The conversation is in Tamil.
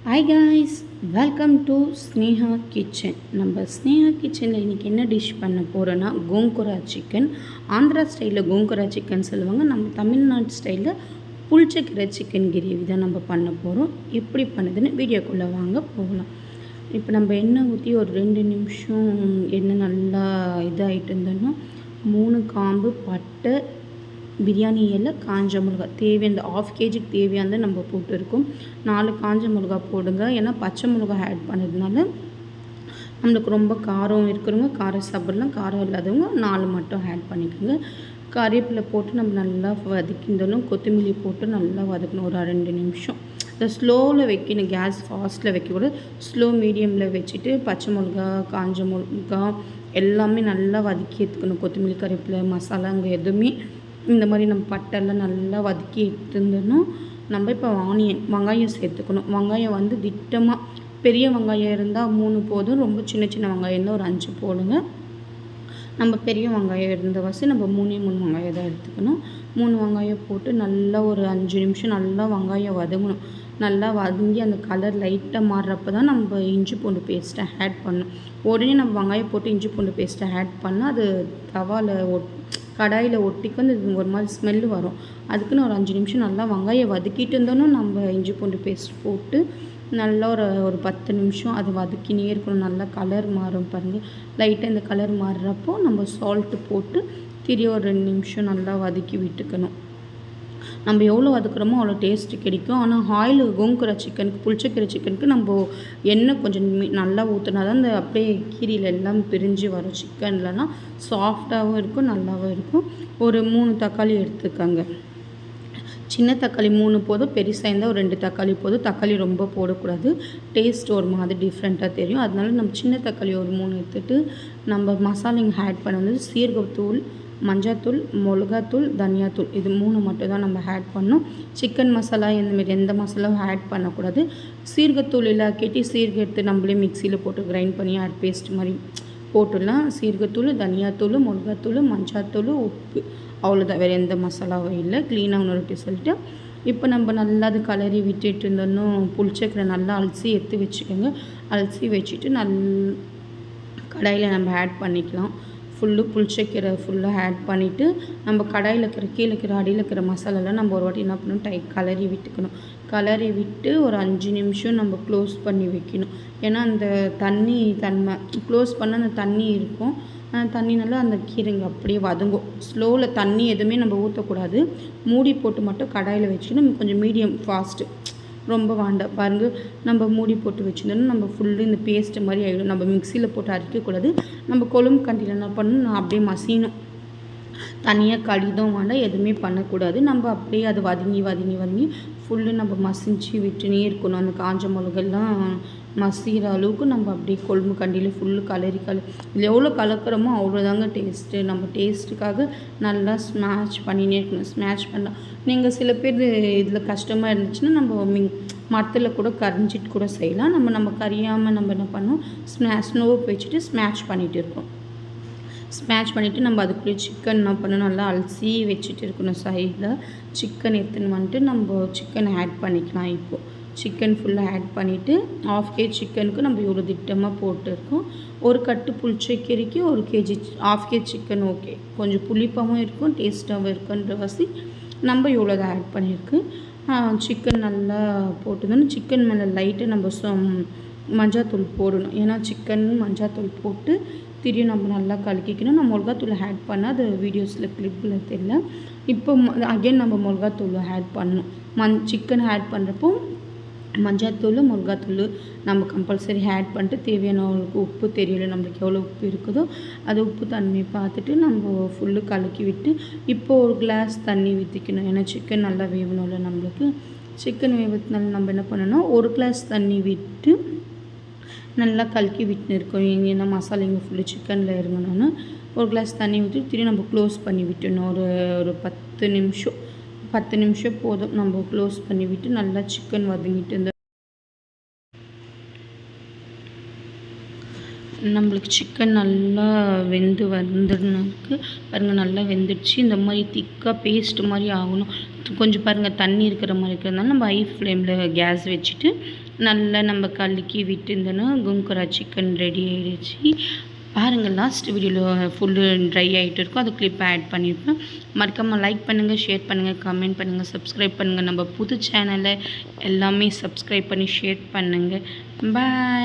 Hi guys, welcome to Sneha Kitchen. நம்ம ஸ்னேஹா கிச்சனில் இன்றைக்கி என்ன டிஷ் பண்ண போகிறோன்னா கோங்குரா சிக்கன். ஆந்திரா ஸ்டைலில் கோங்குரா சிக்கன் சொல்லுவாங்க. நம்ம தமிழ்நாடு ஸ்டைலில் புளிச்சக்கீரை சிக்கன் கிரேவி தான் நம்ம பண்ண போகிறோம். எப்படி பண்ணுதுன்னு வீடியோக்குள்ளே வாங்க போகலாம். இப்போ நம்ம எண்ணெய் ஊற்றி ஒரு 2 நிமிஷம் எண்ணெய் நல்லா இதாகிட்டு இருந்தோன்னா 3 காம்பு பட்டை, பிரியாணி இலை, காஞ்ச மிளகா தேவையான 1/2 கேஜிக்கு தேவையானது நம்ம போட்டுருக்கோம். 4 காஞ்ச மிளகா போடுங்க. ஏன்னா பச்சை மிளகா ஆட் பண்ணதுனால நம்மளுக்கு ரொம்ப காரம் இருக்கிறவங்க காரம் சாப்பிடலாம், காரம் இல்லாதவங்க 4 மட்டும் ஆட் பண்ணிக்கோங்க. கறிவேப்பிலை போட்டு நம்ம நல்லா வதக்கிந்தோம். கொத்தமல்லி போட்டு நல்லா வதக்கணும் ஒரு 2 நிமிஷம். இதை ஸ்லோவில் வைக்கணும், கேஸ் ஃபாஸ்ட்டில் வைக்கக்கூடாது. ஸ்லோ மீடியமில் வச்சுட்டு பச்சை மிளகா, காஞ்ச மிளகா எல்லாமே நல்லா வதக்கி எடுத்துக்கணும். கொத்தமல்லி, கறிவேப்பிலை, மசாலா அங்கே எதுவுமே இந்த மாதிரி நம்ம பட்டெல்லாம் நல்லா வதக்கி எடுத்துருந்தோன்னா நம்ம இப்போ வெங்காயம் சேர்த்துக்கணும். வெங்காயம் வந்து திட்டமாக பெரிய வெங்காயம் இருந்தால் 3 போதும். ரொம்ப சின்ன சின்ன வெங்காயம் இருந்தால் ஒரு 5 போடுங்க. நம்ம பெரிய வெங்காயம் இருந்தவாசி நம்ம 3 வெங்காயம் தான் எடுத்துக்கணும். 3 வெங்காயம் போட்டு நல்லா ஒரு 5 நிமிஷம் நல்லா வெங்காயம் வதங்கணும். நல்லா வதங்கி அந்த கலர் லைட்டாக மாறுறப்ப தான் நம்ம இஞ்சி பூண்டு பேஸ்ட்டை ஆட் பண்ணணும். உடனே நம்ம வெங்காயம் போட்டு இஞ்சி பூண்டு பேஸ்ட்டை ஆட் பண்ணால் அது தவாவில் கடாயில் ஒட்டிக்கு வந்து ஒரு மாதிரி ஸ்மெல்லு வரும். அதுக்குன்னு ஒரு 5 நிமிஷம் நல்லா வெங்காயம் வதக்கிட்டு இருந்தோன்னா நம்ம இஞ்சி பூண்டு பேஸ்ட் போட்டு நல்லா ஒரு 10 நிமிஷம் அது வதக்கினே இருக்கணும். நல்லா கலர் மாறும் பாருங்கள். லைட்டாக இந்த கலர் மாறுறப்போ நம்ம சால்ட்டு போட்டு திரிய ஒரு 2 நிமிஷம் நல்லா வதக்கி விட்டுக்கணும். நம்ம எவ்வளோ வதக்குறோமோ அவ்வளோ டேஸ்ட்டு கிடைக்கும். ஆனால் ஆயில் கோங்குரா சிக்கனுக்கு, புளிச்சக்கீரை சிக்கனுக்கு நம்ம எண்ணெய் கொஞ்சம் நல்லா ஊற்றினா தான் அந்த அப்படியே கீரியில் எல்லாம் பிரிஞ்சு வரும். சிக்கன்லலாம் சாஃப்டாகவும் இருக்கும், நல்லாவும் இருக்கும். ஒரு 3 தக்காளி எடுத்துக்கோங்க. சின்ன தக்காளி 3 போதும், பெருசாக இருந்தால் ஒரு 2 தக்காளி போதும். தக்காளி ரொம்ப போடக்கூடாது, டேஸ்ட் ஒரு மாதிரி டிஃப்ரெண்ட்டாக தெரியும். அதனால நம்ம சின்ன தக்காளி ஒரு 3 எடுத்துகிட்டு நம்ம மசாலாங்க ஆட் பண்ண வந்து சீரகத்தூள், மஞ்சத்தூள், மிளகாத்தூள், தனியாத்தூள் இது 3 மட்டும் தான் நம்ம ஆட் பண்ணோம். சிக்கன் மசாலா இந்தமாரி எந்த மசாலாவும் ஆட் பண்ணக்கூடாது. சீரகத்தூள் இல்லாக்கேட்டி சீரகம் எடுத்து நம்மளே மிக்சியில் போட்டு கிரைண்ட் பண்ணி ஆட் பேஸ்ட் மாதிரி போட்டுடலாம். சீரகத்தூள், தனியாத்தூள், மிளகாத்தூள், மஞ்சாத்தூள், உப்பு அவ்வளோதான். வேறு எந்த மசாலாவும் இல்லை. க்ளீனாக ஒன்று சொல்லிட்டு இப்போ நம்ம நல்லா அது கலரி விட்டுட்டு இருந்தோன்னு புளிச்சக்கீரை நல்லா அலசி எடுத்து வச்சுக்கோங்க. அலசி வச்சுட்டு கடாயில் நம்ம ஆட் பண்ணிக்கலாம். புளிச்சக்கீரை ஃபுல்லாக ஆட் பண்ணிவிட்டு நம்ம கடாயில் இருக்கிற கீழே இருக்கிற அடியில் இருக்கிற மசாலாலாம் நம்ம ஒரு வாட்டி என்ன பண்ணணும், கலரி விட்டுக்கணும். கலரி விட்டு ஒரு 5 நிமிஷம் நம்ம க்ளோஸ் பண்ணி வைக்கணும். ஏன்னா அந்த தன்மை க்ளோஸ் பண்ண அந்த தண்ணி இருக்கும். தண்ணினால அந்த கீரைங்க அப்படியே வதங்கும். ஸ்லோவில் தண்ணி எதுவுமே நம்ம ஊற்றக்கூடாது. மூடி போட்டு மட்டும் கடாயில் வச்சுக்கணும். கொஞ்சம் மீடியம் ஃபாஸ்ட்டு, ரொம்ப வேண்டாம் பாருங்கள். நம்ம மூடி போட்டு வச்சுருந்தோன்னா நம்ம ஃபுல்லு இந்த பேஸ்ட்டு மாதிரி ஆகிடும். நம்ம மிக்சியில் போட்டு அரைக்கக்கூடாது. நம்ம கொழும்பு கண்டியில் என்ன பண்ணணும், நான் அப்படியே மசியணும். தனியாக கடிதம் வேண்டாம், எதுவுமே பண்ணக்கூடாது. நம்ம அப்படியே அது வதங்கி ஃபுல்லு நம்ம மசிஞ்சு விட்டுனே இருக்கணும். அந்த காஞ்ச மிளகெல்லாம் மசிகிற அளவுக்கு நம்ம அப்படியே கொழும்பு கண்டியில் ஃபுல்லு இதில் எவ்வளோ கலக்கிறோமோ அவ்வளோதாங்க டேஸ்ட்டு. நம்ம டேஸ்ட்டுக்காக நல்லா ஸ்மாஷ் பண்ணினே இருக்கணும். ஸ்மாஷ் பண்ணலாம். நீங்கள் சில பேர் இதில் கஷ்டமாக இருந்துச்சுன்னா நம்ம மரத்தில் கூட கரிஞ்சிட்டு கூட செய்யலாம். நம்ம கரியாமல் நம்ம என்ன பண்ணோம், ஸ்லோவுக்கு வச்சுட்டு ஸ்மாஷ் பண்ணிகிட்டு இருக்கோம். ஸ்மாஷ் பண்ணிவிட்டு நம்ம அதுக்குள்ளே சிக்கன் என்ன பண்ணணும், நல்லா அலசி வச்சுட்டு இருக்கணும். சைடில் சிக்கன் எடுத்துன்னு வந்துட்டு நம்ம சிக்கன் ஆட் பண்ணிக்கலாம். இப்போது சிக்கன் ஃபுல்லாக ஆட் பண்ணிவிட்டு 1/2 கேஜி சிக்கனுக்கு நம்ம இவ்வளோ திட்டமாக போட்டுருக்கோம். ஒரு கட்டு புளிச்சக்கீரைக்கு 1 கேஜி 1/2 கேஜி சிக்கன் ஓகே. கொஞ்சம் புளிப்பாகவும் இருக்கும், டேஸ்ட்டாகவும் இருக்குன்றவாசி நம்ம இவ்வளோ தான் ஆட் பண்ணியிருக்கு. சிக்கன் நல்லா போட்டுதோன்னு சிக்கன் மேலே லைட்டாக நம்ம மஞ்சாத்தூள் போடணும். ஏன்னா சிக்கன் மஞ்சாத்தூள் போட்டு திடீர்னு நம்ம நல்லா கலக்கிக்கணும். நம்ம மிளகாத்தூள் ஆட் பண்ணால் அது வீடியோஸில் கிளிப்பில் தெரியல. இப்போ அகெயின் நம்ம மிளகாத்தூள் ஆட் பண்ணணும். சிக்கன் ஆட் பண்ணுறப்போ மஞ்சாத்தூள், மிளகாத்தூள் நம்ம கம்பல்சரி ஆட் பண்ணிட்டு தேவையான அளவுக்கு உப்பு தெரியல நம்மளுக்கு எவ்வளோ உப்பு இருக்குதோ அது உப்பு தண்ணியை பார்த்துட்டு நம்ம ஃபுல்லு கலக்கி விட்டு இப்போது ஒரு கிளாஸ் தண்ணி ஊற்றிக்கணும். ஏன்னா சிக்கன் நல்லா வேகணும்ல நம்மளுக்கு. சிக்கன் வேகத்தினால நம்ம என்ன பண்ணணும், ஒரு கிளாஸ் தண்ணி விட்டு நல்லா கலக்கி விட்டுன்னு இருக்கோம். ஏன்னா மசாலா இங்கே ஃபுல்லு சிக்கனில் இறங்கணும்னு ஒரு கிளாஸ் தண்ணி ஊற்றி திரும்பி நம்ம க்ளோஸ் பண்ணி விட்டுணும். ஒரு 10 நிமிஷம் போதும். நம்ம க்ளோஸ் பண்ணி விட்டு நல்லா சிக்கன் வதங்கிட்டு நம்மளுக்கு சிக்கன் நல்லா வெந்து வந்துருக்கு பாருங்கள். நல்லா வெந்துடுச்சு. இந்த மாதிரி திக்காக பேஸ்ட்டு மாதிரி ஆகணும். கொஞ்சம் பாருங்கள் தண்ணி இருக்கிற மாதிரி இருக்கிறதுனால நம்ம ஹை ஃப்ளேமில் கேஸ் வச்சுட்டு நல்லா நம்ம கலக்கி விட்டுருந்தோன்னா கோங்கரா சிக்கன் ரெடி ஆகிடுச்சு. பாருங்கள், லாஸ்ட் வீடியோவில் ஃபுல்லு ட்ரை ஆகிட்டு இருக்கும். அது கிளிப் ஆட் பண்ணியிருப்பேன். மறக்காமல் லைக் பண்ணுங்கள், ஷேர் பண்ணுங்கள், கமெண்ட் பண்ணுங்கள், சப்ஸ்கிரைப் பண்ணுங்கள். நம்ம புது சேனலை எல்லாமே சப்ஸ்கிரைப் பண்ணி ஷேர் பண்ணுங்கள். பாய்.